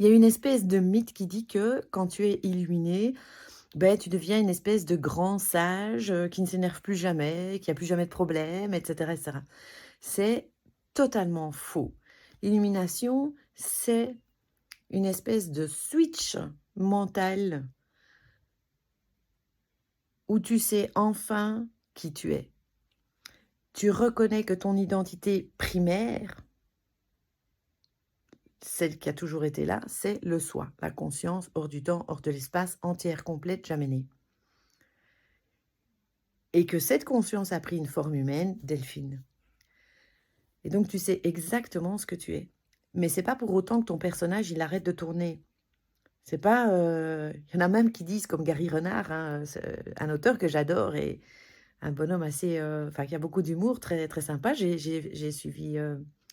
Il y a une espèce de mythe qui dit que quand tu es illuminé, ben tu deviens une espèce de grand sage, qui ne s'énerve plus jamais, qui a plus jamais de problème et cetera et cetera. C'est totalement faux. L'illumination, c'est une espèce de switch mental où tu sais enfin qui tu es. Tu reconnais que ton identité primaire, celle qui a toujours été là, c'est le soi, la conscience hors du temps, hors de l'espace, entière, complète, jamais née. Et que cette conscience a pris une forme humaine, Delphine. Et donc tu sais exactement ce que tu es. Mais c'est pas pour autant que ton personnage, il arrête de tourner. C'est pas, il y en a même qui disent comme Gary Renard, hein, c'est un auteur que j'adore et un bonhomme assez, enfin qui a beaucoup d'humour, très très sympa. J'ai suivi,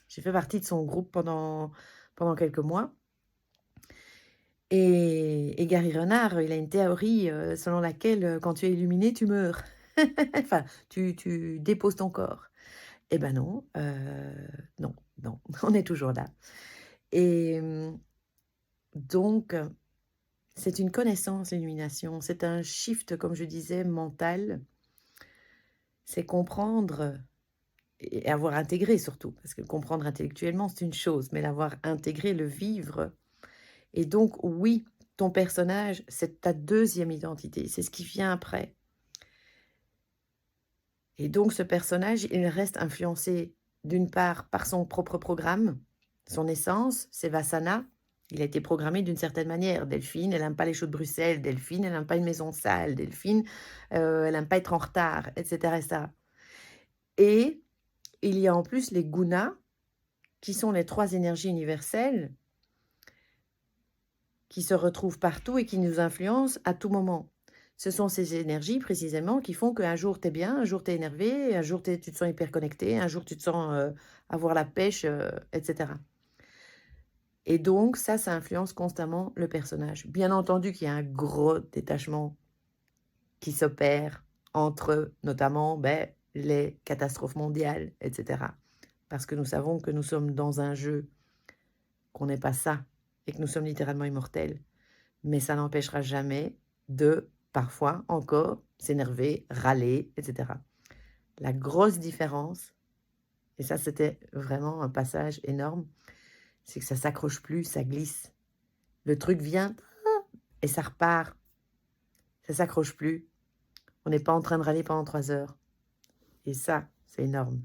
j'ai fait partie de son groupe pendant quelques mois et Gary Renard, il a une théorie, selon laquelle, quand tu es illuminé, tu meurs. Enfin, tu déposes ton corps. Eh ben non, non, non, on est toujours là et donc c'est une connaissance, l'illumination. C'est un shift, comme je disais, mental. C'est comprendre et avoir intégré surtout, parce que comprendre intellectuellement, c'est une chose, mais l'avoir intégré, le vivre et donc oui, ton personnage, c'est ta deuxième identité, c'est ce qui vient après et donc ce personnage, il reste influencé d'une part par son propre programme, son essence, ses vasanas. Il a été programmé d'une certaine manière. Delphine, elle aime pas les choux de Bruxelles. Delphine, elle aime pas une maison sale. Delphine, elle aime pas être en retard et cetera et cetera et il y a en plus les gunas, qui sont les 3 énergies universelles qui se retrouvent partout et qui nous influencent à tout moment. Ce sont ces énergies précisément qui font qu'un jour tu es bien, un jour tu es énervé, un jour tu te sens hyper connecté, un jour tu te sens, avoir la pêche, et cetera et donc ça influence constamment le personnage. Bien entendu qu'il y a un gros détachement qui s'opère entre notamment, beh, les catastrophes mondiales et cetera. Parce que nous savons que nous sommes dans un jeu, qu'on n'est pas ça et que nous sommes littéralement immortels. Mais ça n'empêchera jamais de, parfois encore, s'énerver, râler et cetera. La grosse différence, et ça c'était vraiment un passage énorme, c'est que ça s'accroche plus, ça glisse. Le truc vient et ça repart. Ça s'accroche plus. On n'est pas en train de râler pendant 3 heures et ça, c'est énorme.